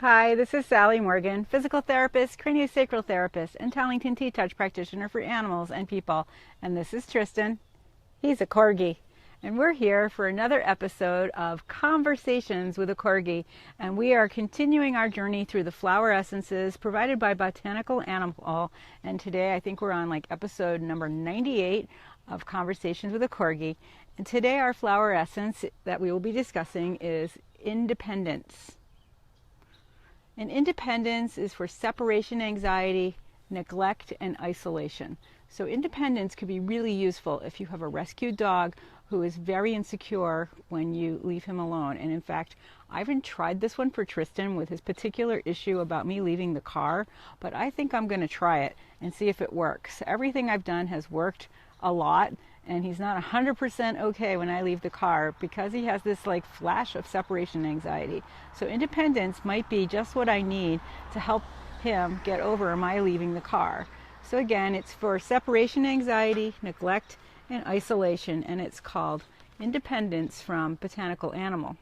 Hi, this is Sally Morgan, physical therapist, craniosacral therapist, and Tellington T-Touch practitioner for animals and people. And this is Tristan. He's a Corgi. And we're here for another episode of Conversations with a Corgi. And we are continuing our journey through the flower essences provided by Botanical Animal. And today I think we're on like episode number 98 of Conversations with a Corgi. And today our flower essence that we will be discussing is independence. And independence is for separation anxiety, neglect, and isolation. So independence could be really useful if you have a rescue dog who is very insecure when you leave him alone. And in fact, I haven't tried this one for Tristan with his particular issue about me leaving the car, but I think I'm going to try it and see if it works. Everything I've done has worked a lot, and he's not 100% okay when I leave the car because he has this like flash of separation anxiety. So independence might be just what I need to help him get over my leaving the car. So again, it's for separation anxiety, neglect, and isolation, and it's called Independence from Botanical Animal.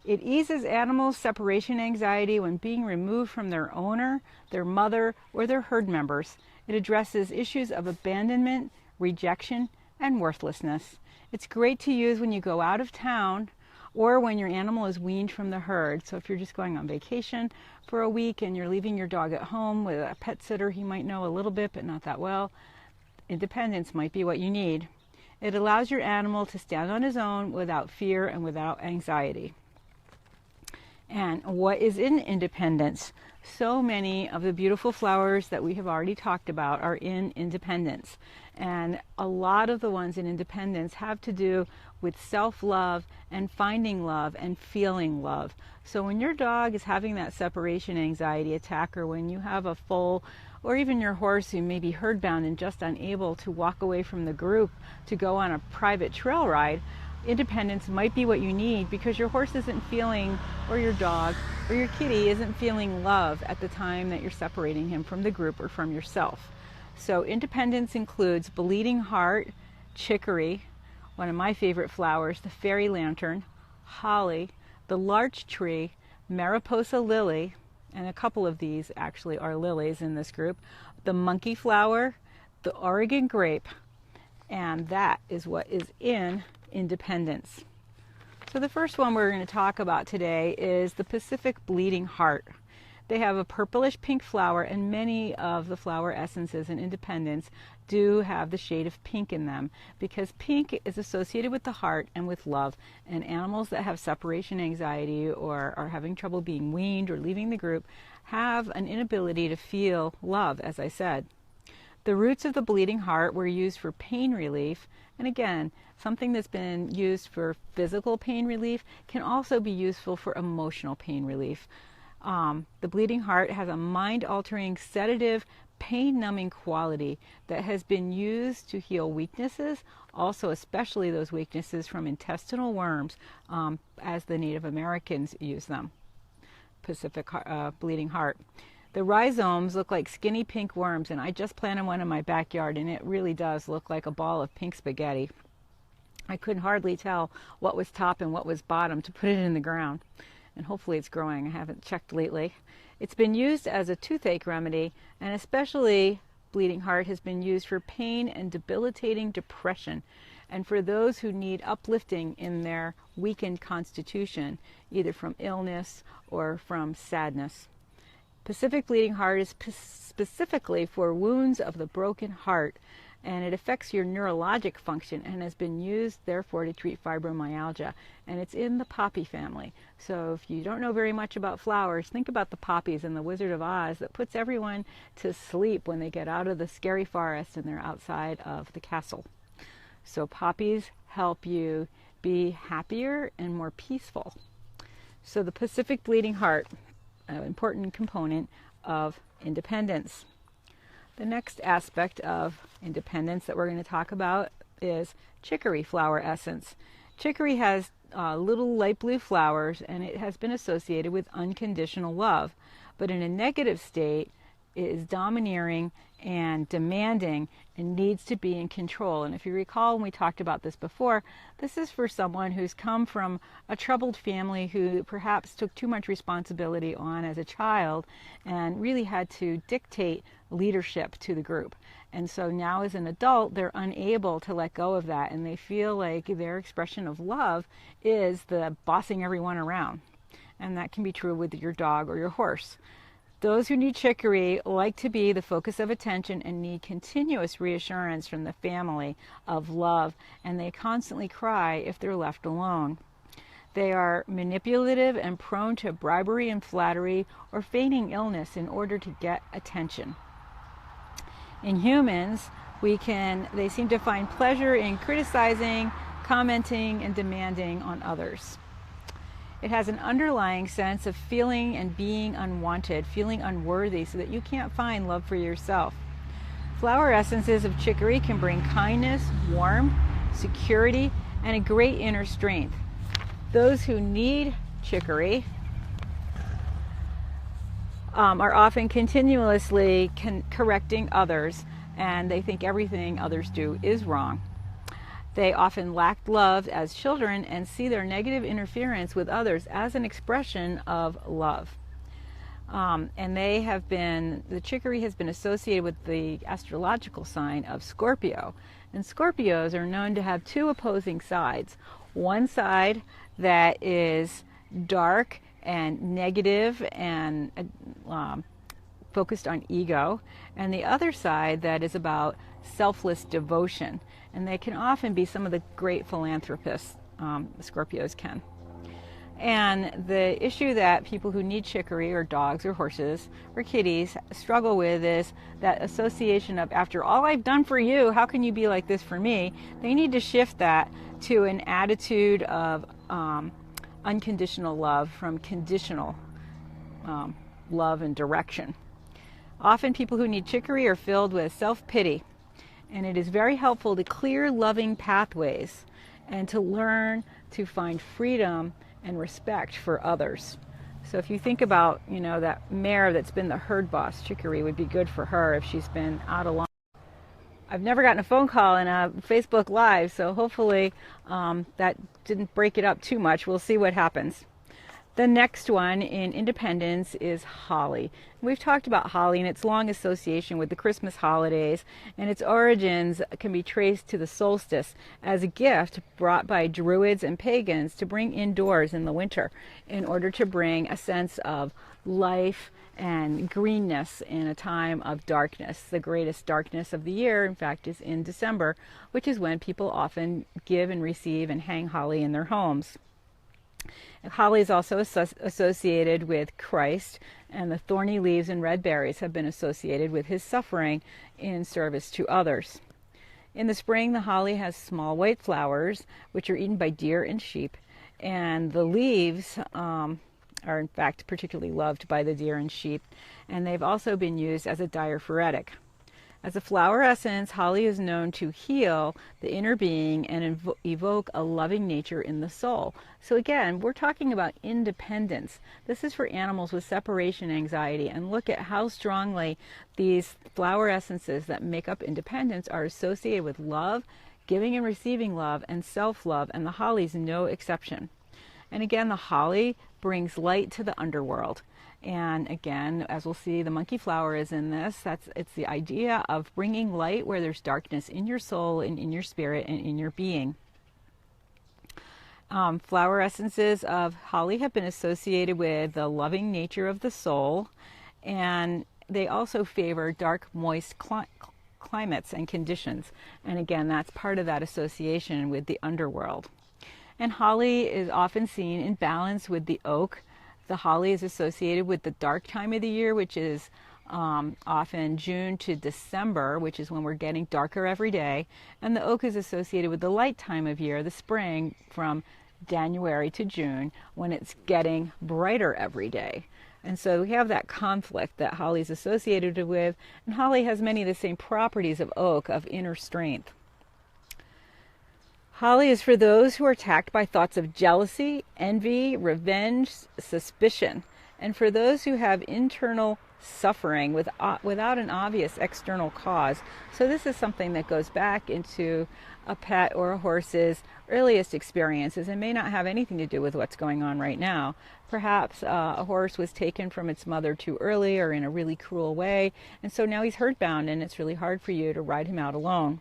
It eases animals' separation anxiety when being removed from their owner, their mother, or their herd members. It addresses issues of abandonment, rejection, and worthlessness. It's great to use when you go out of town or when your animal is weaned from the herd. So if you're just going on vacation for a week and you're leaving your dog at home with a pet sitter he might know a little bit but not that well, independence might be what you need. It allows your animal to stand on his own without fear and without anxiety. And what is in independence? So many of the beautiful flowers that we have already talked about are in independence. And a lot of the ones in independence have to do with self-love and finding love and feeling love. So when your dog is having that separation anxiety attack, or when you have a foal, or even your horse who may be herd-bound and just unable to walk away from the group to go on a private trail ride, independence might be what you need because your horse isn't feeling, or your dog, or your kitty isn't feeling love at the time that you're separating him from the group or from yourself. So independence includes bleeding heart, chicory, one of my favorite flowers, the fairy lantern, holly, the larch tree, mariposa lily, and a couple of these actually are lilies in this group, the monkey flower, the Oregon grape, and that is what is in independence. So the first one we're going to talk about today is the Pacific bleeding heart. They have a purplish pink flower, and many of the flower essences in independence do have the shade of pink in them because pink is associated with the heart and with love, and animals that have separation anxiety or are having trouble being weaned or leaving the group have an inability to feel love, as I said. The roots of the bleeding heart were used for pain relief, and again, something that's been used for physical pain relief can also be useful for emotional pain relief. The bleeding heart has a mind-altering, sedative, pain-numbing quality that has been used to heal weaknesses, also especially those weaknesses from intestinal worms, as the Native Americans use them. Pacific bleeding heart. The rhizomes look like skinny pink worms, and I just planted one in my backyard, and it really does look like a ball of pink spaghetti. I couldn't hardly tell what was top and what was bottom to put it in the ground. And hopefully it's growing. I haven't checked lately. It's been used as a toothache remedy, and especially bleeding heart has been used for pain and debilitating depression, and for those who need uplifting in their weakened constitution, either from illness or from sadness. Pacific bleeding heart is specifically for wounds of the broken heart, and it affects your neurologic function and has been used therefore to treat fibromyalgia, and it's in the poppy family. So if you don't know very much about flowers, think about the poppies in the Wizard of Oz that puts everyone to sleep when they get out of the scary forest and they're outside of the castle. So poppies help you be happier and more peaceful. So the Pacific bleeding heart, an important component of independence. The next aspect of independence that we're going to talk about is chicory flower essence. Chicory has little light blue flowers, and it has been associated with unconditional love. But in a negative state, is domineering and demanding and needs to be in control. And if you recall, when we talked about this before, this is for someone who's come from a troubled family, who perhaps took too much responsibility on as a child and really had to dictate leadership to the group. And so now as an adult, they're unable to let go of that, and they feel like their expression of love is the bossing everyone around. And that can be true with your dog or your horse. Those who need chicory like to be the focus of attention and need continuous reassurance from the family of love, and they constantly cry if they're left alone. They are manipulative and prone to bribery and flattery or feigning illness in order to get attention. In humans, they seem to find pleasure in criticizing, commenting, and demanding on others. It has an underlying sense of feeling and being unwanted, feeling unworthy, so that you can't find love for yourself. Flower essences of chicory can bring kindness, warmth, security, and a great inner strength. Those who need chicory are often continuously correcting others, and they think everything others do is wrong. They often lacked love as children and see their negative interference with others as an expression of love. And the chicory has been associated with the astrological sign of Scorpio. And Scorpios are known to have two opposing sides. One side that is dark and negative and focused on ego, and the other side that is about selfless devotion. And they can often be some of the great philanthropists, Scorpios can. And the issue that people who need chicory, or dogs or horses or kitties, struggle with is that association of, after all I've done for you, how can you be like this for me? They need to shift that to an attitude of unconditional love from conditional love and direction. Often people who need chicory are filled with self-pity, and it is very helpful to clear loving pathways and to learn to find freedom and respect for others. So if you think about, that mare that's been the herd boss, chicory would be good for her if she's been out of line. I've never gotten a phone call in a Facebook Live, so hopefully that didn't break it up too much. We'll see what happens. The next one in independence is holly. We've talked about holly and its long association with the Christmas holidays, and its origins can be traced to the solstice as a gift brought by druids and pagans to bring indoors in the winter in order to bring a sense of life and greenness in a time of darkness. The greatest darkness of the year, in fact, is in December, which is when people often give and receive and hang holly in their homes. Holly is also associated with Christ, and the thorny leaves and red berries have been associated with his suffering in service to others. In the spring, the holly has small white flowers, which are eaten by deer and sheep, and the leaves are in fact particularly loved by the deer and sheep, and they've also been used as a diaphoretic. As a flower essence, holly is known to heal the inner being and evoke a loving nature in the soul. So again, we're talking about independence. This is for animals with separation anxiety, and look at how strongly these flower essences that make up independence are associated with love, giving and receiving love, and self-love, and the holly is no exception. And again, the holly brings light to the underworld. And again, as we'll see, the monkey flower is in this. It's the idea of bringing light where there's darkness in your soul and in your spirit and in your being. Flower essences of holly have been associated with the loving nature of the soul, and they also favor dark, moist climates and conditions. And again, that's part of that association with the underworld. And holly is often seen in balance with the oak. The holly is associated with the dark time of the year, which is often June to December, which is when we're getting darker every day. And the oak is associated with the light time of year, the spring, from January to June, when it's getting brighter every day. And so we have that conflict that holly is associated with, and holly has many of the same properties of oak, of inner strength. Holly is for those who are attacked by thoughts of jealousy, envy, revenge, suspicion, and for those who have internal suffering without an obvious external cause. So this is something that goes back into a pet or a horse's earliest experiences and may not have anything to do with what's going on right now. Perhaps a horse was taken from its mother too early or in a really cruel way, and so now he's herdbound and it's really hard for you to ride him out alone.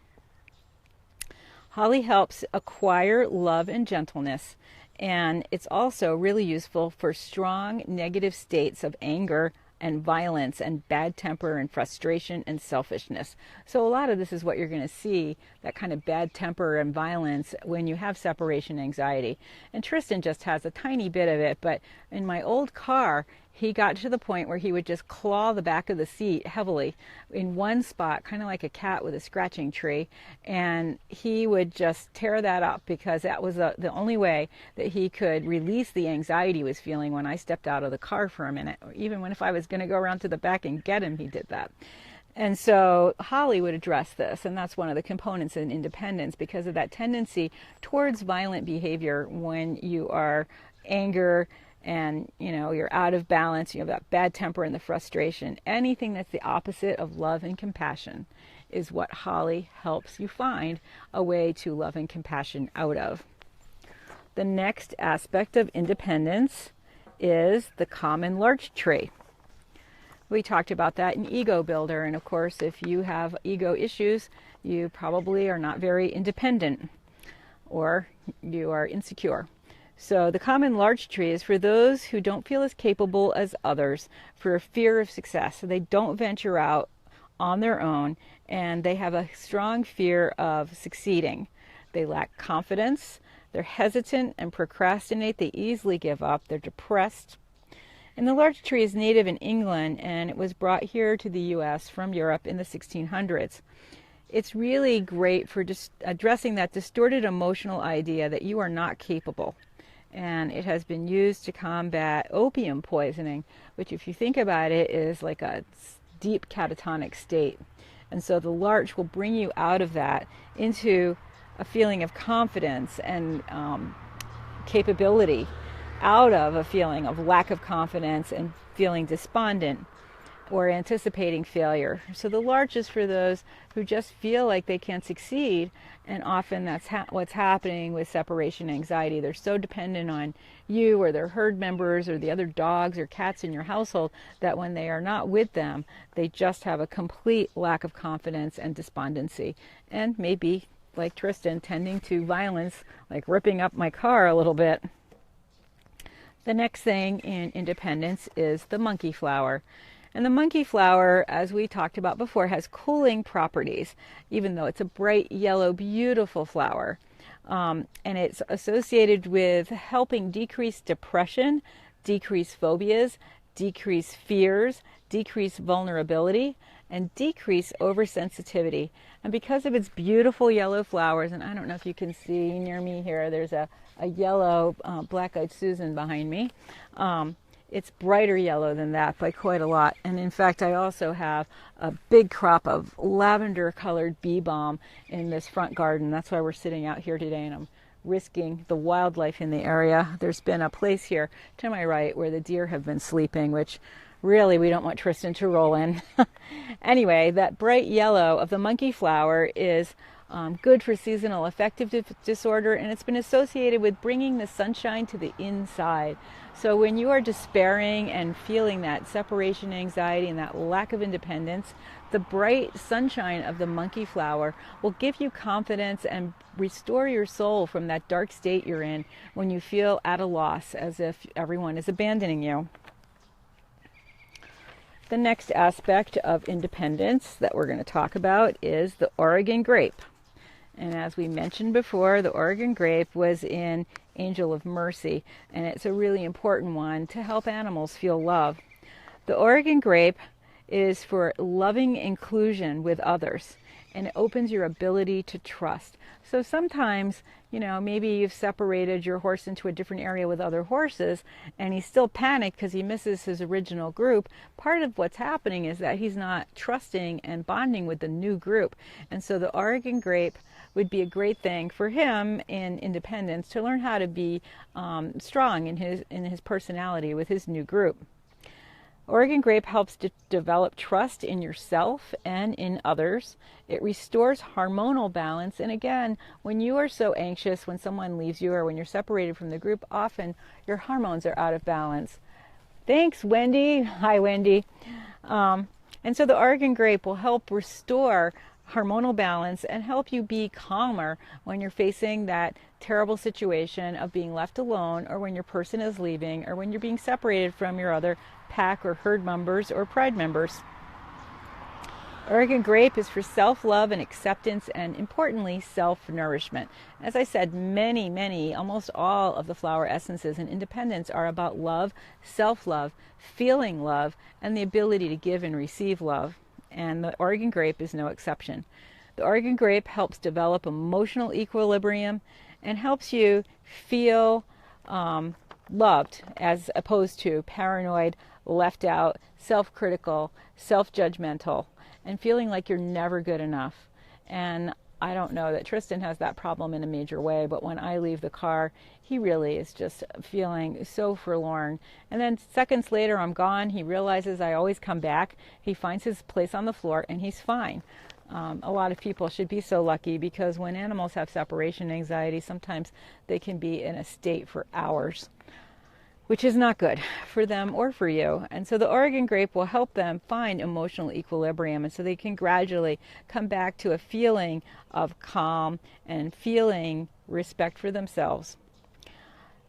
Holly helps acquire love and gentleness, and it's also really useful for strong negative states of anger and violence and bad temper and frustration and selfishness. So a lot of this is what you're going to see, that kind of bad temper and violence when you have separation anxiety. And Tristan just has a tiny bit of it, but in my old car, he got to the point where he would just claw the back of the seat heavily in one spot, kind of like a cat with a scratching tree, and he would just tear that up because that was the only way that he could release the anxiety he was feeling when I stepped out of the car for a minute. Or even if I was going to go around to the back and get him, he did that. And so Holly would address this, and that's one of the components in independence, because of that tendency towards violent behavior when you are anger and you're out of balance, you have that bad temper and the frustration. Anything that's the opposite of love and compassion is what Holly helps you find a way to love and compassion out of. The next aspect of independence is the common larch tree. We talked about that in Ego Builder, and of course if you have ego issues, you probably are not very independent or you are insecure. So the common larch tree is for those who don't feel as capable as others, for a fear of success. So they don't venture out on their own, and they have a strong fear of succeeding. They lack confidence, they're hesitant and procrastinate, they easily give up, they're depressed. And the larch tree is native in England, and it was brought here to the US from Europe in the 1600s. It's really great for just addressing that distorted emotional idea that you are not capable. And it has been used to combat opium poisoning, which if you think about it is like a deep catatonic state. And so the larch will bring you out of that into a feeling of confidence and capability, out of a feeling of lack of confidence and feeling despondent or anticipating failure. So the larch is for those who just feel like they can't succeed, and often that's what's happening with separation anxiety. They're so dependent on you or their herd members or the other dogs or cats in your household that when they are not with them, they just have a complete lack of confidence and despondency, and maybe, like Tristan, tending to violence, like ripping up my car a little bit. The next thing in independence is the monkey flower. And the monkey flower, as we talked about before, has cooling properties, even though it's a bright yellow, beautiful flower. And it's associated with helping decrease depression, decrease phobias, decrease fears, decrease vulnerability, and decrease oversensitivity. And because of its beautiful yellow flowers, and I don't know if you can see near me here, there's a yellow black-eyed Susan behind me. It's brighter yellow than that by quite a lot. And in fact, I also have a big crop of lavender-colored bee balm in this front garden. That's why we're sitting out here today, and I'm risking the wildlife in the area. There's been a place here to my right where the deer have been sleeping, which really we don't want Tristan to roll in. Anyway, that bright yellow of the monkey flower is good for seasonal affective disorder, and it's been associated with bringing the sunshine to the inside. So when you are despairing and feeling that separation anxiety and that lack of independence, the bright sunshine of the monkey flower will give you confidence and restore your soul from that dark state you're in when you feel at a loss, as if everyone is abandoning you. The next aspect of independence that we're going to talk about is the Oregon grape. And as we mentioned before, the Oregon grape was in Angel of Mercy, and it's a really important one to help animals feel love. The Oregon grape is for loving inclusion with others, and it opens your ability to trust. So sometimes, maybe you've separated your horse into a different area with other horses, and he's still panicked because he misses his original group. Part of what's happening is that he's not trusting and bonding with the new group. And so the Oregon grape would be a great thing for him in independence to learn how to be strong in his personality with his new group. Oregon grape helps to develop trust in yourself and in others. It restores hormonal balance. And again, when you are so anxious, when someone leaves you or when you're separated from the group, often your hormones are out of balance. Thanks, Wendy. Hi, Wendy. And so the Oregon grape will help restore hormonal balance and help you be calmer when you're facing that terrible situation of being left alone, or when your person is leaving, or when you're being separated from your other pack or herd members or pride members. Oregon grape is for self-love and acceptance, and importantly, self-nourishment. As I said, almost all of the flower essences in Independence are about love, self-love, feeling love, and the ability to give and receive love. And the Oregon grape is no exception. The Oregon grape helps develop emotional equilibrium and helps you feel loved, as opposed to paranoid, left out, self-critical, self-judgmental, and feeling like you're never good enough. And I don't know that Tristan has that problem in a major way, but when I leave the car, he really is just feeling so forlorn. And then seconds later, I'm gone. He realizes I always come back. He finds his place on the floor, and he's fine. A lot of people should be so lucky, because when animals have separation anxiety, sometimes they can be in a state for hours, which is not good for them or for you. And so the Oregon grape will help them find emotional equilibrium, and so they can gradually come back to a feeling of calm and feeling respect for themselves.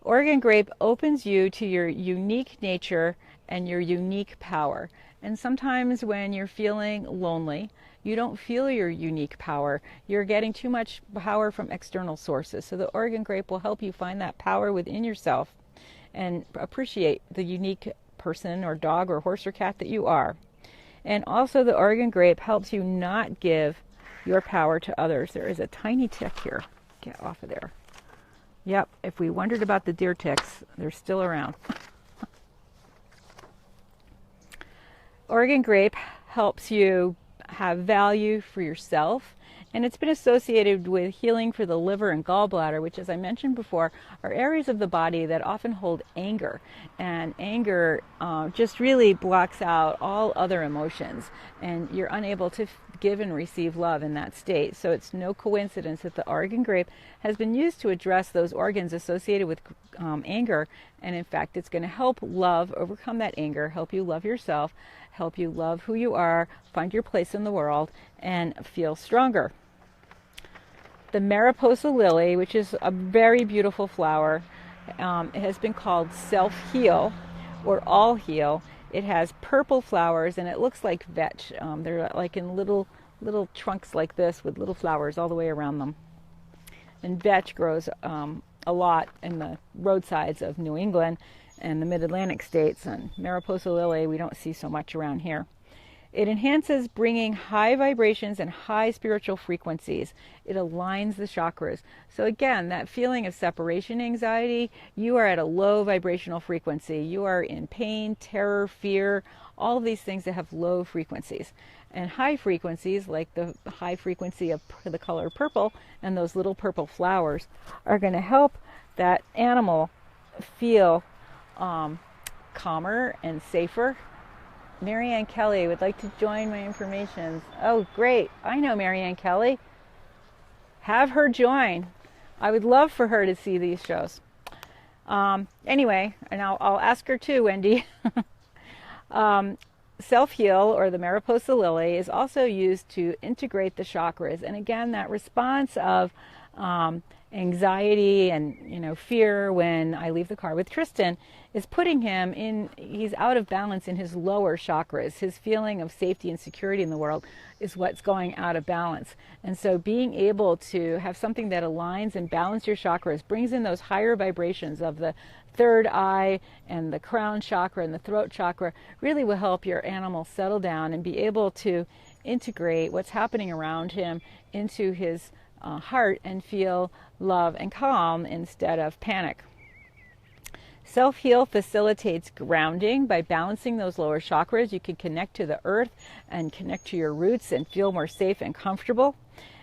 Oregon grape opens you to your unique nature and your unique power. And sometimes when you're feeling lonely, you don't feel your unique power. You're getting too much power from external sources. So the Oregon grape will help you find that power within yourself and appreciate the unique person or dog or horse or cat that you are. And also the Oregon grape helps you not give your power to others. There is a tiny tick here. Get off of there. Yep, if we wondered about the deer ticks, they're still around. Oregon grape helps you have value for yourself, and it's been associated with healing for the liver and gallbladder, which, as I mentioned before, are areas of the body that often hold anger. And anger just really blocks out all other emotions, and you're unable to give and receive love in that state. So it's no coincidence that the Oregon grape has been used to address those organs associated with anger. And in fact, it's going to help love overcome that anger, help you love yourself, help you love who you are, find your place in the world, and feel stronger. The Mariposa lily, which is a very beautiful flower, it has been called self-heal or all-heal. It has purple flowers, and it looks like vetch. They're like in little trunks like this with little flowers all the way around them. And vetch grows a lot in the roadsides of New England and the mid-Atlantic states. And Mariposa lily we don't see so much around here. It enhances bringing high vibrations and high spiritual frequencies. It aligns the chakras. So again, that feeling of separation anxiety, you are at a low vibrational frequency. You are in pain, terror, fear, all of these things that have low frequencies. And high frequencies, like the high frequency of the color purple and those little purple flowers, are going to help that animal feel calmer and safer. Marianne Kelly would like to join my informations. Oh, great. I know Marianne Kelly. Have her join. I would love for her to see these shows. Anyway, and I'll ask her too, Wendy. Self-heal, or the Mariposa lily, is also used to integrate the chakras. And again, that response of anxiety and fear when I leave the car with Tristan is putting him in, he's out of balance in his lower chakras. His feeling of safety and security in the world is what's going out of balance. And so being able to have something that aligns and balances your chakras, brings in those higher vibrations of the third eye and the crown chakra and the throat chakra, really will help your animal settle down and be able to integrate what's happening around him into his heart and feel love and calm instead of panic. Self-heal facilitates grounding. By balancing those lower chakras, you can connect to the earth and connect to your roots and feel more safe and comfortable.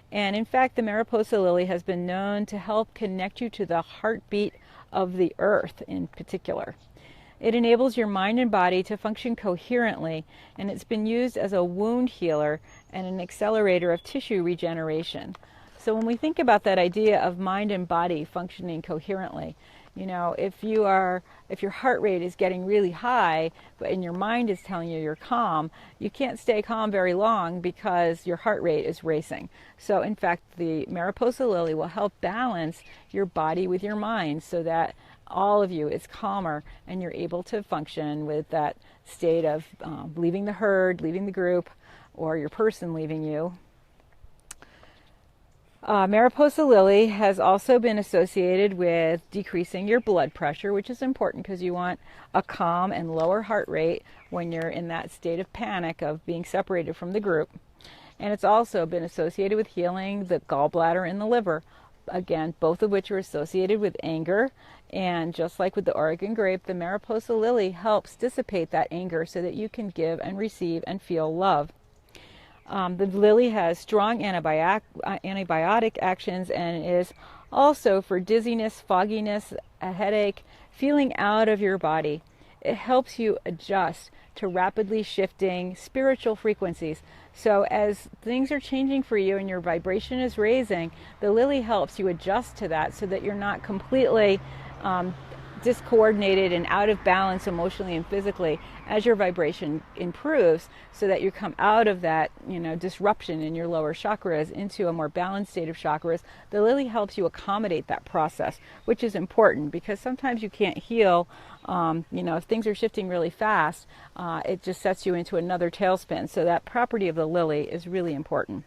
And in fact, the Mariposa lily has been known to help connect you to the heartbeat of the earth in particular. It enables your mind and body to function coherently, and it's been used as a wound healer and an accelerator of tissue regeneration. So when we think about that idea of mind and body functioning coherently, if your heart rate is getting really high, and your mind is telling you you're calm, you can't stay calm very long because your heart rate is racing. So in fact, the Mariposa lily will help balance your body with your mind so that all of you is calmer and you're able to function with that state of leaving the herd, leaving the group, or your person leaving you. Mariposa lily has also been associated with decreasing your blood pressure, which is important because you want a calm and lower heart rate when you're in that state of panic of being separated from the group. And it's also been associated with healing the gallbladder and the liver. Again, both of which are associated with anger. And just like with the Oregon grape, the Mariposa lily helps dissipate that anger so that you can give and receive and feel love. The lily has strong antibiotic actions and is also for dizziness, fogginess, a headache, feeling out of your body. It helps you adjust to rapidly shifting spiritual frequencies. So as things are changing for you and your vibration is raising, the lily helps you adjust to that so that you're not completely discoordinated and out of balance emotionally and physically as your vibration improves, so that you come out of that disruption in your lower chakras into a more balanced state of chakras. The lily helps you accommodate that process, which is important because sometimes you can't heal. If things are shifting really fast, it just sets you into another tailspin. So that property of the lily is really important.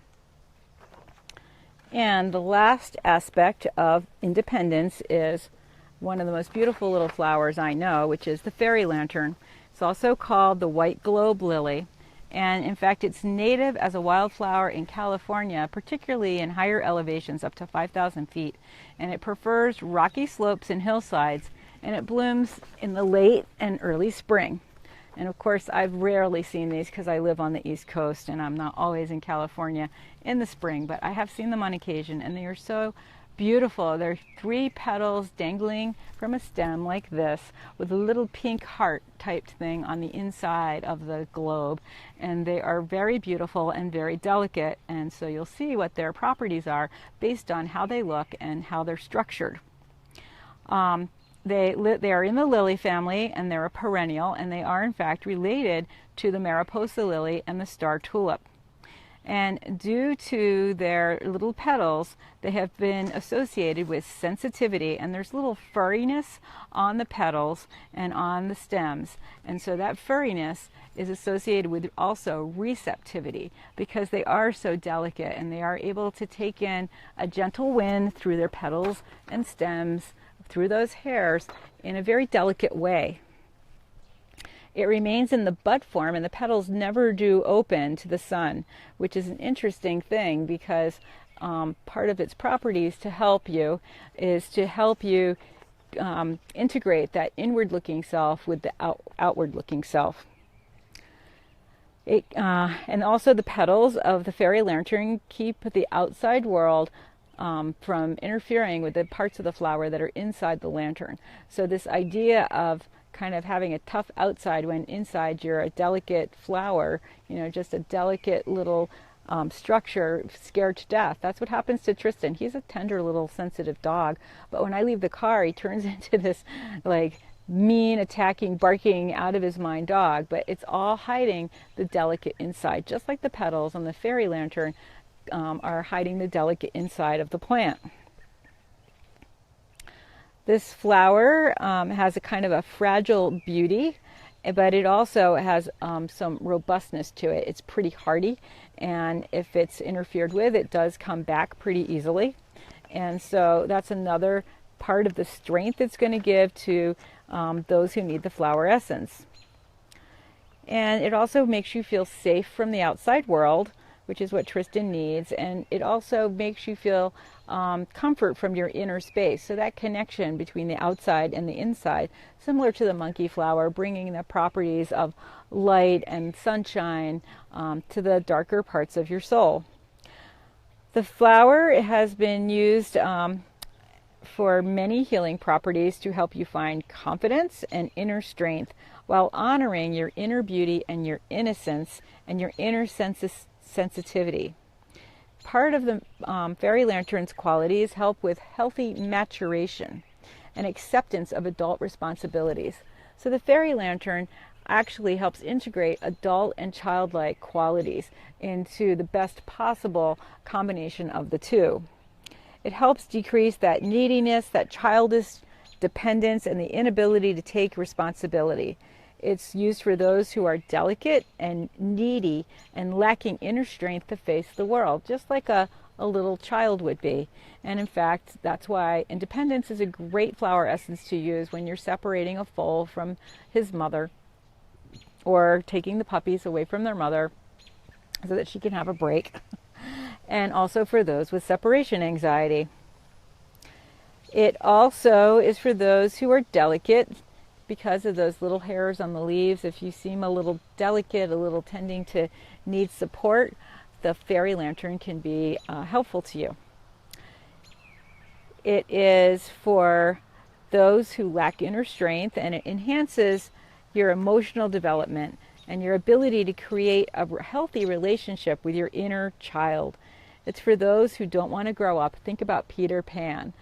And the last aspect of independence is one of the most beautiful little flowers I know, which is the fairy lantern. It's also called the white globe lily. And in fact, it's native as a wildflower in California, particularly in higher elevations up to 5,000 feet. And it prefers rocky slopes and hillsides, and it blooms in the late and early spring. And of course, I've rarely seen these because I live on the East Coast and I'm not always in California in the spring, but I have seen them on occasion, and they are so beautiful. There are 3 petals dangling from a stem like this with a little pink heart typed thing on the inside of the globe, and they are very beautiful and very delicate, and so you'll see what their properties are based on how they look and how they're structured. They are in the lily family, and they're a perennial, and they are in fact related to the Mariposa lily and the star tulip. And due to their little petals, they have been associated with sensitivity, and there's little furriness on the petals and on the stems. And so that furriness is associated with also receptivity, because they are so delicate and they are able to take in a gentle wind through their petals and stems, through those hairs, in a very delicate way. It remains in the bud form, and the petals never do open to the sun, which is an interesting thing because part of its properties to help you is to help you integrate that inward-looking self with the outward-looking self. And also the petals of the fairy lantern keep the outside world from interfering with the parts of the flower that are inside the lantern. So this idea of kind of having a tough outside when inside you're a delicate flower, just a delicate little structure, scared to death. That's what happens to Tristan. He's a tender little sensitive dog, but when I leave the car, he turns into this mean, attacking, barking, out of his mind dog. But it's all hiding the delicate inside, just like the petals on the fairy lantern are hiding the delicate inside of the plant. This flower has a kind of a fragile beauty, but it also has some robustness to it. It's pretty hardy, and if it's interfered with, it does come back pretty easily. And so that's another part of the strength it's going to give to those who need the flower essence. And it also makes you feel safe from the outside world, which is what Tristan needs, and it also makes you feel comfort from your inner space. So that connection between the outside and the inside, similar to the monkey flower, bringing the properties of light and sunshine to the darker parts of your soul. The flower has been used for many healing properties to help you find confidence and inner strength while honoring your inner beauty and your innocence and your inner sensitivity. Part of the fairy lantern's qualities help with healthy maturation and acceptance of adult responsibilities. So the fairy lantern actually helps integrate adult and childlike qualities into the best possible combination of the two. It helps decrease that neediness, that childish dependence, and the inability to take responsibility. It's used for those who are delicate and needy and lacking inner strength to face the world, just like a little child would be. And in fact, that's why independence is a great flower essence to use when you're separating a foal from his mother, or taking the puppies away from their mother so that she can have a break. And also for those with separation anxiety. It also is for those who are delicate because of those little hairs on the leaves. If you seem a little delicate, a little tending to need support, the fairy lantern can be helpful to you. It is for those who lack inner strength, and it enhances your emotional development and your ability to create a healthy relationship with your inner child. It's for those who don't want to grow up. Think about Peter Pan.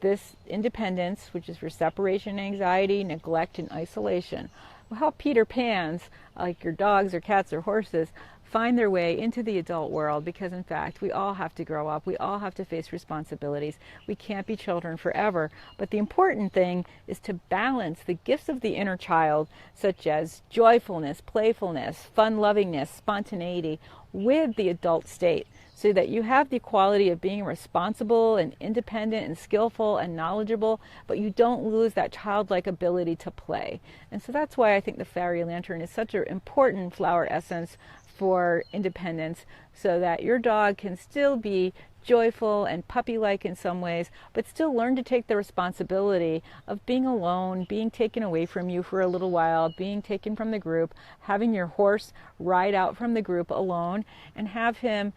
This independence, which is for separation anxiety, neglect, and isolation, will help Peter Pans, like your dogs or cats or horses, find their way into the adult world, because in fact we all have to grow up, we all have to face responsibilities, we can't be children forever. But the important thing is to balance the gifts of the inner child, such as joyfulness, playfulness, fun-lovingness, spontaneity, with the adult state, so that you have the quality of being responsible and independent and skillful and knowledgeable, but you don't lose that childlike ability to play. And so that's why I think the fairy lantern is such an important flower essence for independence, so that your dog can still be joyful and puppy-like in some ways, but still learn to take the responsibility of being alone, being taken away from you for a little while, being taken from the group, having your horse ride out from the group alone, and have him,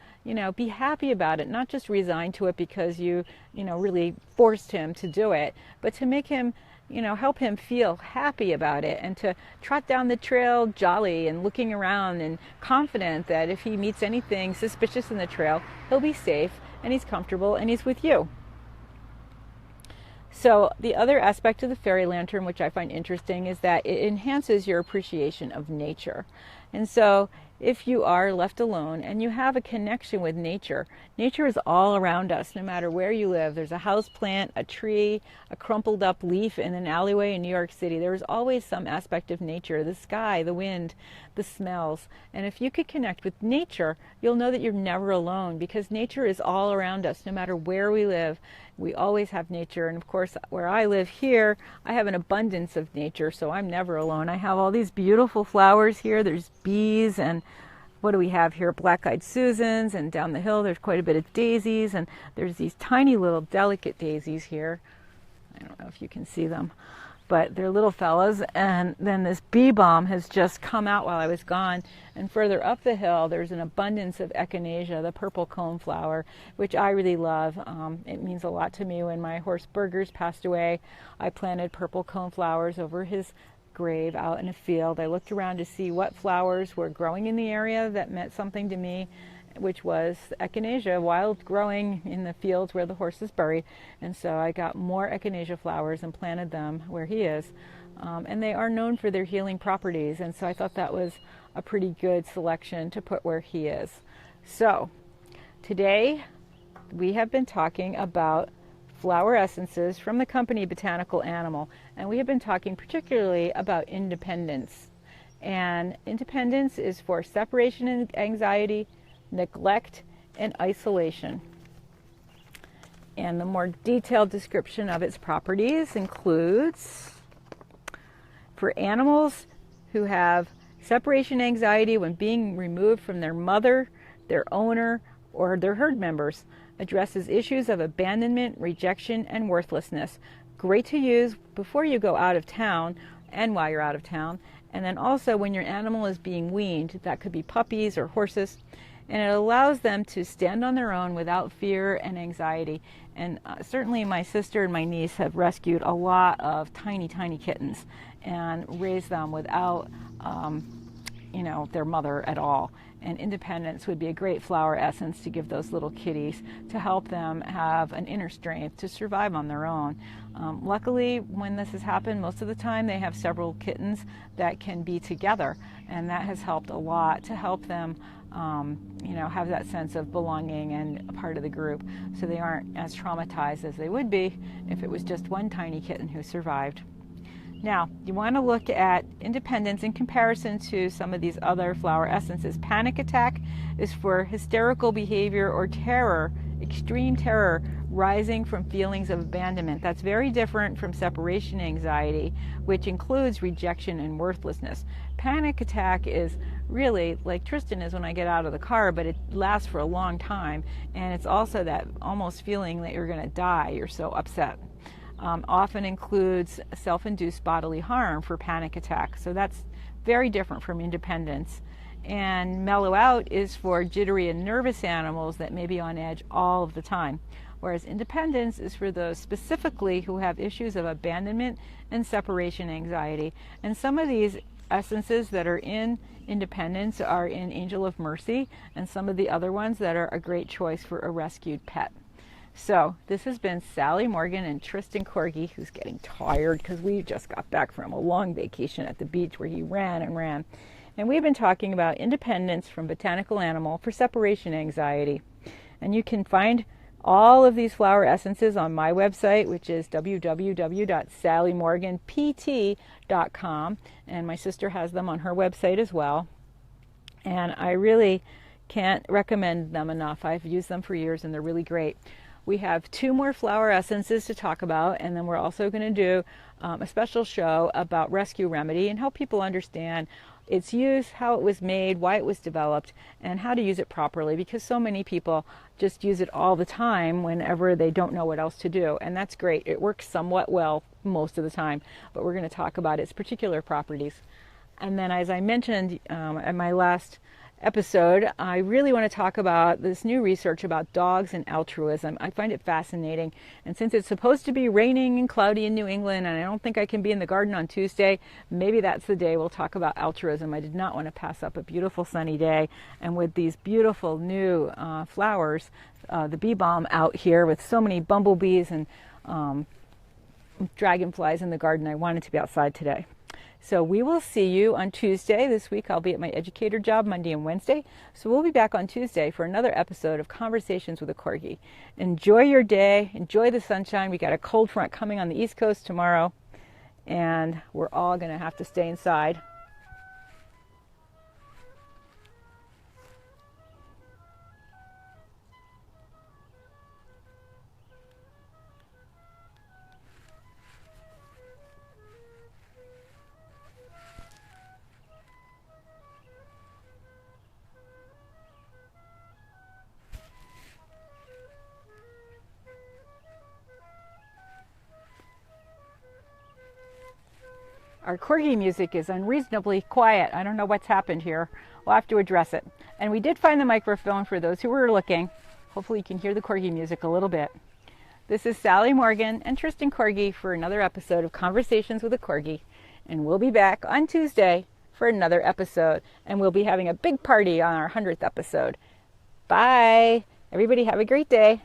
be happy about it, not just resign to it because you really forced him to do it, but to make him help him feel happy about it, and to trot down the trail jolly and looking around and confident that if he meets anything suspicious in the trail, he'll be safe and he's comfortable and he's with you. So the other aspect of the fairy lantern, which I find interesting, is that it enhances your appreciation of nature. And so if you are left alone and you have a connection with nature, nature is all around us, no matter where you live. There's a house plant, a tree, a crumpled up leaf in an alleyway in New York City. There is always some aspect of nature, the sky, the wind, the smells. And if you could connect with nature, you'll know that you're never alone, because nature is all around us, no matter where we live. We always have nature. And of course, where I live here, I have an abundance of nature, so I'm never alone. I have all these beautiful flowers here. There's bees, and what do we have here? Black-eyed Susans, and down the hill there's quite a bit of daisies, and there's these tiny little delicate daisies here. I don't know if you can see them, but they're little fellas. And then this bee balm has just come out while I was gone. And further up the hill, there's an abundance of echinacea, the purple cone flower, which I really love. It means a lot to me. When my horse Burgers passed away, I planted purple cone flowers over his grave out in a field. I looked around to see what flowers were growing in the area that meant something to me, which was echinacea, wild growing in the fields where the horse is buried. And so I got more echinacea flowers and planted them where he is. And they are known for their healing properties. And so I thought that was a pretty good selection to put where he is. So today we have been talking about flower essences from the company Botanical Animal, and we have been talking particularly about independence. And independence is for separation and anxiety, neglect, and isolation. And the more detailed description of its properties includes for animals who have separation anxiety when being removed from their mother, their owner, or their herd members. Addresses issues of abandonment, rejection, and worthlessness. Great to use before you go out of town and while you're out of town. And then also when your animal is being weaned, that could be puppies or horses. and it allows them to stand on their own without fear and anxiety. And certainly my sister and my niece have rescued a lot of tiny, tiny kittens and raised them without their mother at all. And Independence would be a great flower essence to give those little kitties to help them have an inner strength to survive on their own. Luckily, when this has happened, most of the time they have several kittens that can be together, and that has helped a lot to help them have that sense of belonging and a part of the group, so they aren't as traumatized as they would be if it was just one tiny kitten who survived. Now, you want to look at Independence in comparison to some of these other flower essences. Panic attack is for hysterical behavior or terror, extreme terror, rising from feelings of abandonment. That's very different from separation anxiety, which includes rejection and worthlessness. Panic attack is really like Tristan is when I get out of the car, but it lasts for a long time, and it's also that almost feeling that you're going to die. You're so upset. Often includes self-induced bodily harm for panic attack. So that's very different from Independence. And mellow out is for jittery and nervous animals that may be on edge all of the time. Whereas Independence is for those specifically who have issues of abandonment and separation anxiety. And some of these essences that are in Independence are in Angel of Mercy, and some of the other ones that are a great choice for a rescued pet. So this has been Sally Morgan and Tristan Corgi, who's getting tired because we just got back from a long vacation at the beach where he ran and ran. And we've been talking about Independence from Botanical Animal for separation anxiety. And you can find all of these flower essences on my website, which is www.sallymorganpt.com. And my sister has them on her website as well. And I really can't recommend them enough. I've used them for years and they're really great. We have 2 more flower essences to talk about, and then we're also going to do a special show about Rescue Remedy and help people understand its use, how it was made, why it was developed, and how to use it properly, because so many people just use it all the time whenever they don't know what else to do. And that's great. It works somewhat well most of the time, but we're going to talk about its particular properties. And then, as I mentioned in my last episode, I really want to talk about this new research about dogs and altruism. I find it fascinating, and since it's supposed to be raining and cloudy in New England and I don't think I can be in the garden on Tuesday, maybe that's the day we'll talk about altruism. I did not want to pass up a beautiful sunny day, and with these beautiful new flowers, the bee balm out here with so many bumblebees and dragonflies in the garden, I wanted to be outside today. So we will see you on Tuesday. This week I'll be at my educator job Monday and Wednesday. So we'll be back on Tuesday for another episode of Conversations with a Corgi. Enjoy your day. Enjoy the sunshine. We got a cold front coming on the East Coast tomorrow, and we're all going to have to stay inside. Our Corgi music is unreasonably quiet. I don't know what's happened here. We'll have to address it. And we did find the microphone for those who were looking. Hopefully you can hear the Corgi music a little bit. This is Sally Morgan and Tristan Corgi for another episode of Conversations with a Corgi. And we'll be back on Tuesday for another episode. And we'll be having a big party on our 100th episode. Bye. Everybody have a great day.